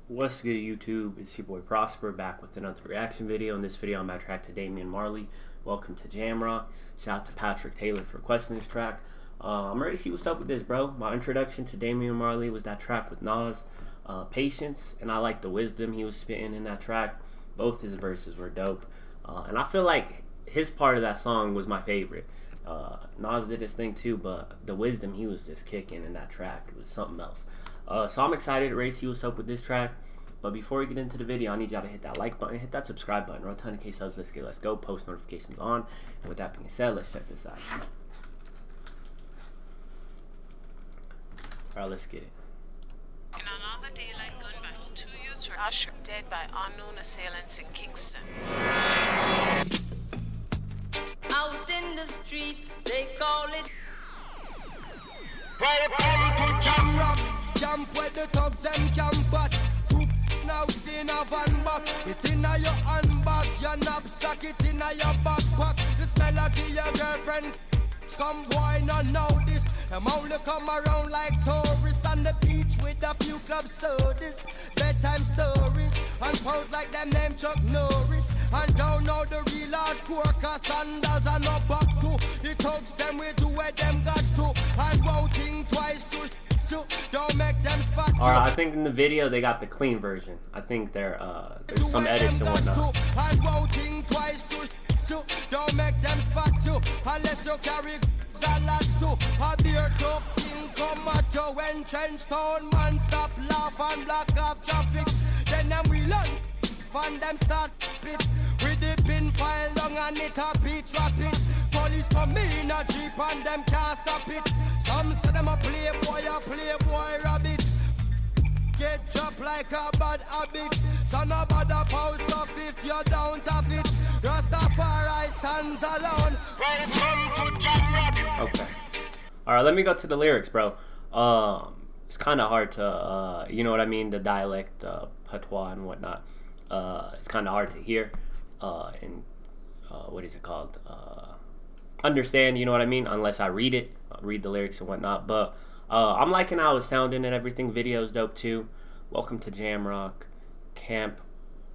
What's good, YouTube? It's your boy Prosper back with another reaction video. In this video, I'm at track to Damian Marley. Welcome to Jamrock. Shout out to Patrick Taylor for requesting this track. I'm ready to see what's up with this, bro. My introduction to Damian Marley was that track with Nas, Patience, and I like the wisdom he was spitting in that track. Both his verses were dope, and I feel like his part of that song was my favorite. Nas did his thing too, but the wisdom he was just kicking in that track, it was something else. So I'm excited to see what's up with this track. But before we get into the video, I need y'all to hit that like button, hit that subscribe button, run 10K subs, let's go, post notifications on. And with that being said, let's check this out. Alright, let's get it. In another daylight gun battle, 2 youths were shot dead by unknown assailants in Kingston. Out in the street, they call it. Welcome to Jamrock, camp where the thugs them camp at. Now in a van back, it in a your handbag, your knapsack, it in a your backpack. The smell of your girlfriend. Some boy not know this. Them only come around like tourists on the beach with a few club sodas, bedtime stories, and pose like them name Chuck Norris. And don't know the real hardcore, cause sandals are no back to. The thugs them we do where them got to, and won't think twice to. Don't make them spot. Alright, I think in the video they got the clean version. I think there's some edits and whatnot. And won't think twice to. Don't make them spot you unless you carry a lot to. A beer tough thing come at you when trench town man stop laugh and block off traffic. Then them we learn and them start pit with the pin file long and it a beat rapid. Police come in a jeep and them can't stop it. Some say them a playboy rabbit. Get dropped like a bad habit. So no bother post off if you don't have it. Rastafari stands alone. Welcome to Jamrock. Okay. Alright, let me go to the lyrics, bro. It's kind of hard to, you know what I mean, the dialect, patois and whatnot. It's kind of hard to hear and what is it called? Understand, you know what I mean, unless I read it, read the lyrics and whatnot. But I'm liking how it's sounding and everything. Video's dope too. Welcome to Jamrock, camp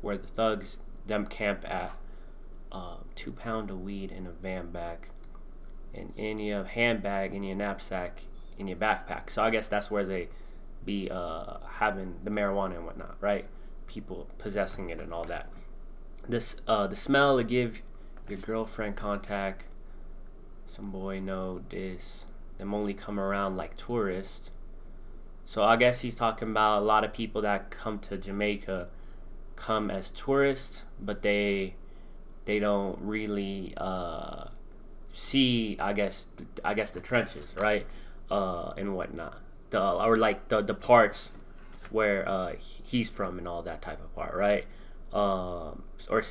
where the thugs them camp at. 2 pound of weed in a van bag, and in your handbag, in your knapsack, in your backpack. So I guess that's where they be having the marijuana and whatnot, right? People possessing it and all that. This the smell to give your girlfriend contact. Some boy know this. Them only come around like tourists. So I guess he's talking about a lot of people that come to Jamaica come as tourists, but they don't really see I guess the trenches, right? And whatnot. Or like the parts where he's from and all that type of part, right? Or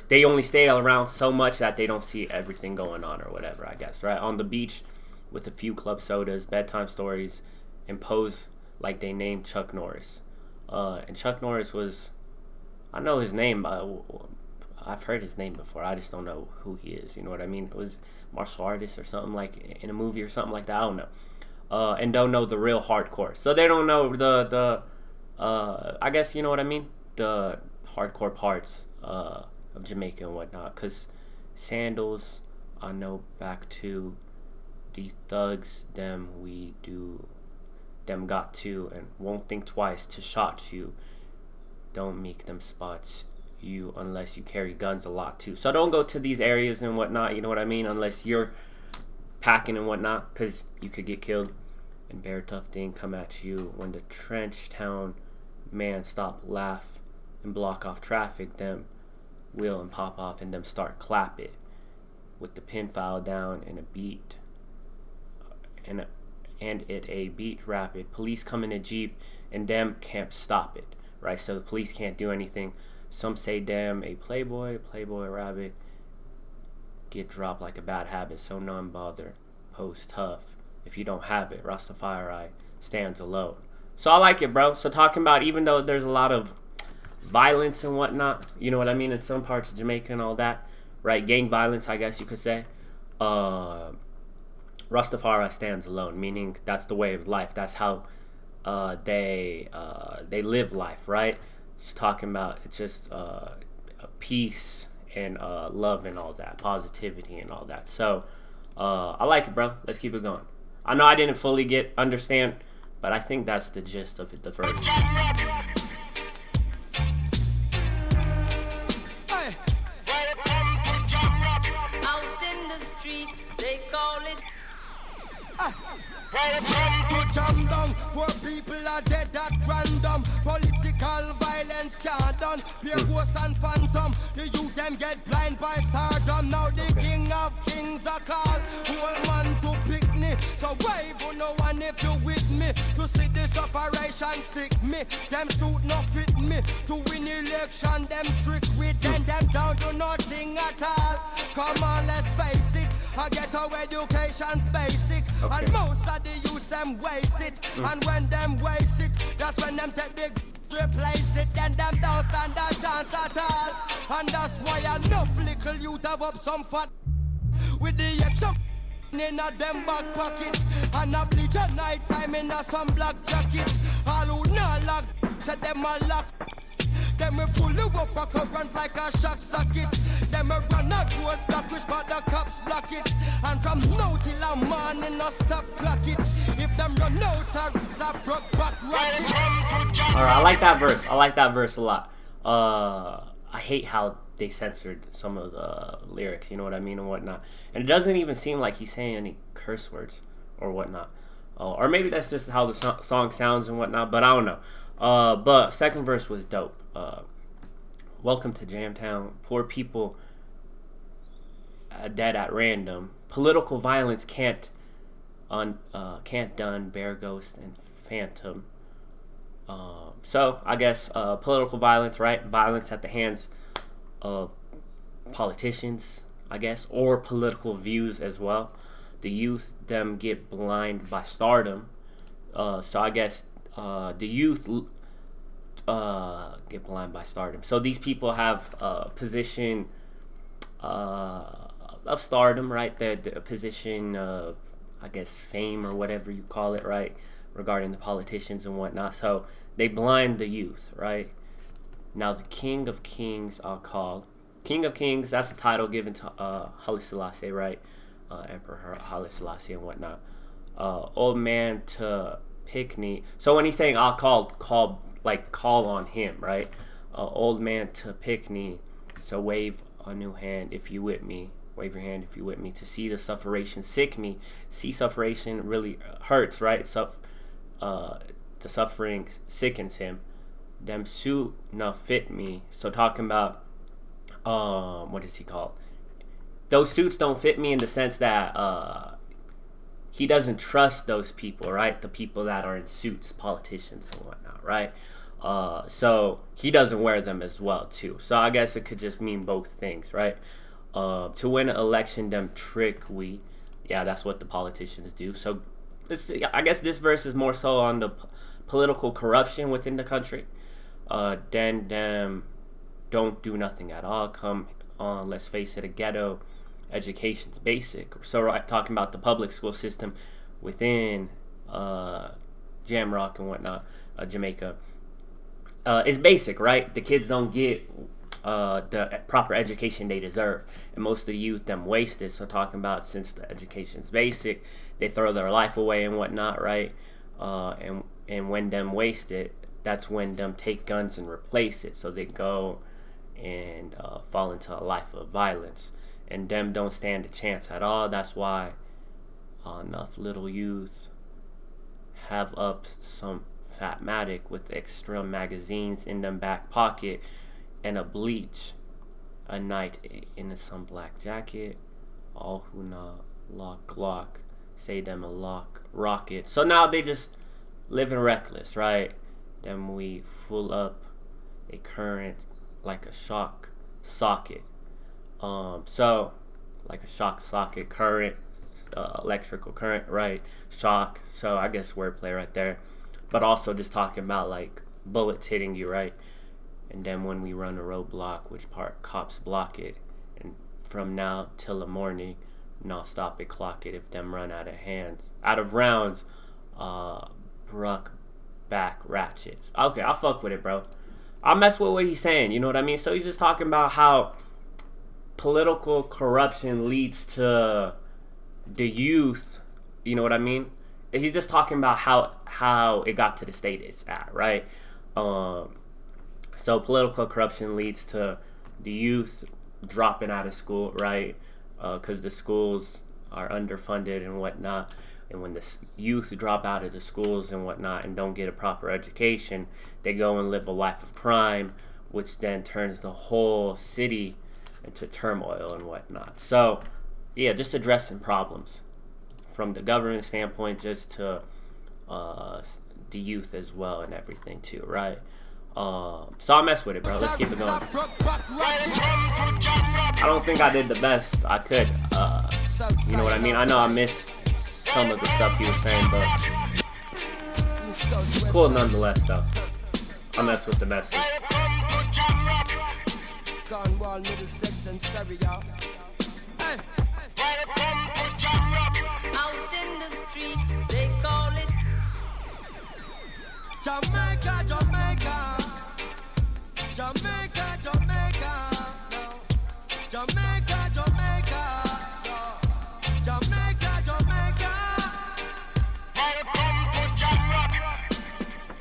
they only stay around so much that they don't see everything going on or whatever, I guess, right? On the beach with a few club sodas, bedtime stories, and pose like they named Chuck Norris. And Chuck Norris was, I know his name, I've heard his name before, I just don't know who he is, you know what I mean? It was martial artist or something, like in a movie or something like that, I don't know. And don't know the real hardcore. So they don't know the I guess, you know what I mean? The hardcore parts of Jamaica and whatnot. Because sandals, I know back to these thugs, them we do, them got to, and won't think twice to shot you. Don't make them spots you unless you carry guns a lot too. So don't go to these areas and whatnot, you know what I mean? Unless you're packing and whatnot, because you could get killed. And bear tough thing come at you when the trench town man stop, laugh, and block off traffic. Them wheel and pop off and them start clap it with the pin file down and a beat and it a beat rapid. Police come in a jeep and them can't stop it, right? So the police can't do anything. Some say damn a playboy rabbit get dropped like a bad habit. So none bother post tough. If you don't have it, Rastafari stands alone. So I like it, bro. So talking about, even though there's a lot of violence and whatnot, you know what I mean, in some parts of Jamaica and all that, right? Gang violence, I guess you could say. Rastafari stands alone, meaning that's the way of life. That's how they live life, right? It's talking about it's just peace and love and all that, positivity and all that. So I like it, bro. Let's keep it going. I know I didn't fully understand, but I think that's the gist of it, the verse. Out in the street, they call it. Welcome to Jam Down, where people are dead at random. Political violence can't done. Pure ghosts and phantom. The youth them get blind by stardom. Now the king of kings are called. Whole man to pick me. So wave on no one if you with me. To see this operation sick me. Them suit no fit me. To win election, them trick with them down to nothing at all. Come on, let's face it. I get our education's basic. Okay. And most of the youth them waste it. And when them waste it, that's when them take the replace it. Then them don't stand a chance at all. And that's why enough little youth have up some fat with the extra in a them back pocket. And a bleach at night time in a some black jacket. All who not lock, said them a lock. Them we full up a current like a shock socket. Them we run a road block which but the cops block it. And from now till a morning no stop clock it. If them run out a broke back ratchet. Alright, I like that verse. I like that verse a lot. I hate how they censored some of the lyrics, you know what I mean, and whatnot. And it doesn't even seem like he's saying any curse words or whatnot. Or maybe that's just how the song sounds and whatnot, but I don't know. But second verse was dope. Welcome to Jamtown. Poor people dead at random. Political violence can't done. Bear Ghost and Phantom. So I guess political violence, right? Violence at the hands of politicians, I guess, or political views as well. The youth them get blind by stardom. So I guess the youth get blind by stardom. So these people have a position of stardom, right? The position of, I guess, fame or whatever you call it, right? Regarding the politicians and whatnot. So they blind the youth, right? Now the King of Kings are called. King of Kings, that's a title given to Haile Selassie, right? Emperor Haile Selassie and whatnot. Old man to Pickney. So when he's saying I'll call on him, right? Old man to Pickney. So wave a new hand if you with me. Wave your hand if you with me. To see the sufferation sick me. See sufferation really hurts, right? The suffering sickens him. Them suit not fit me. So talking about what is he called? Those suits don't fit me in the sense that he doesn't trust those people, right? The people that are in suits, politicians and whatnot, right? So he doesn't wear them as well too. So I guess it could just mean both things, right? To win an election, them trick we. Yeah, that's what the politicians do. So I guess this verse is more so on the political corruption within the country. Then them don't do nothing at all. Come on, let's face it, a ghetto education's basic. So right, talking about the public school system within Jamrock and whatnot, Jamaica, is basic, right? The kids don't get the proper education they deserve, and most of the youth them waste it. So talking about since the education's basic, they throw their life away and whatnot, right? And when them waste it, that's when them take guns and replace it. So they go and fall into a life of violence, and them don't stand a chance at all. That's why enough little youth have up some Fatmatic with extra magazines in them back pocket and a bleach, a night in some black jacket. All who not lock Glock say them a lock rocket. So now they just living reckless, right? Then we full up a current like a shock socket. So like a shock socket current, electrical current, right? Shock. So I guess wordplay right there. But also just talking about like bullets hitting you, right? And then when we run a roadblock, which part cops block it, and from now till the morning, no stop it, clock it. If them run out of rounds, bruck back ratchets. Okay, I'll fuck with it, bro. I mess with what he's saying. You know what I mean? So he's just talking about how political corruption leads to the youth. You know what I mean? He's just talking about how it got to the state it's at, right? So political corruption leads to the youth dropping out of school, right? Because the schools are underfunded and whatnot. And when the youth drop out of the schools and whatnot and don't get a proper education, they go and live a life of crime, which then turns the whole city into turmoil and whatnot. So, yeah, just addressing problems from the government standpoint, just to the youth as well and everything too, right? So I mess with it, bro. Let's keep it going. I don't think I did the best I could. You know what I mean? I know I missed some of the stuff he was saying, but cool nonetheless, though. I mess with the message. Gong Marley, Middlesex and Syria. Out in the street, they call it Jamaica, Jamaica. Jamaica, Jamaica. No. Jamaica, Jamaica. No. Jamaica, Jamaica. Welcome to Jamrock. Welcome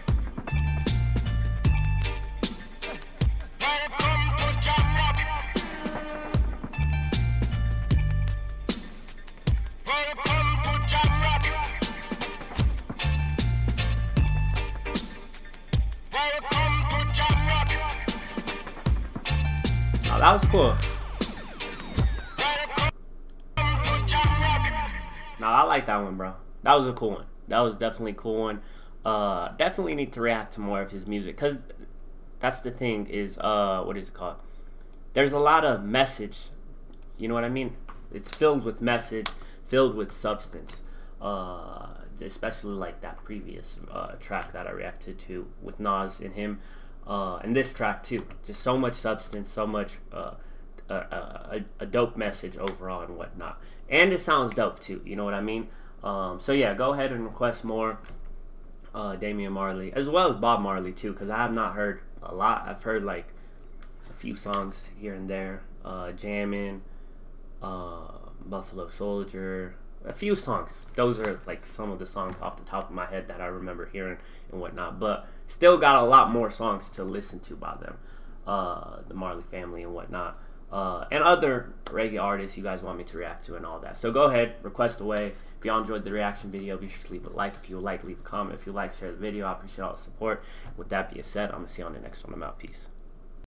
to Jamrock. Welcome to Jamrock. Welcome to Jamrock. Oh, that was cool. No, I like that one, bro. That was a cool one. That was definitely a cool one. Definitely need to react to more of his music, because that's the thing is, what is it called? There's a lot of message. You know what I mean? It's filled with message, filled with substance. Especially like that previous track that I reacted to with Nas and him. And this track too. Just so much substance, so much a dope message overall and whatnot. And it sounds dope too, you know what I mean? So yeah, go ahead and request more Damian Marley, as well as Bob Marley too, because I have not heard a lot. I've heard like a few songs here and there. Jammin', Buffalo Soldier, a few songs. Those are like some of the songs off the top of my head that I remember hearing and whatnot. But still got a lot more songs to listen to by them, the Marley family and whatnot. And other reggae artists you guys want me to react to and all that. So go ahead, request away. If y'all enjoyed the reaction video, be sure to leave a like. If you would like, leave a comment. If you like, share the video. I appreciate all the support. With that being said, I'm going to see you on the next one. I'm out. Peace.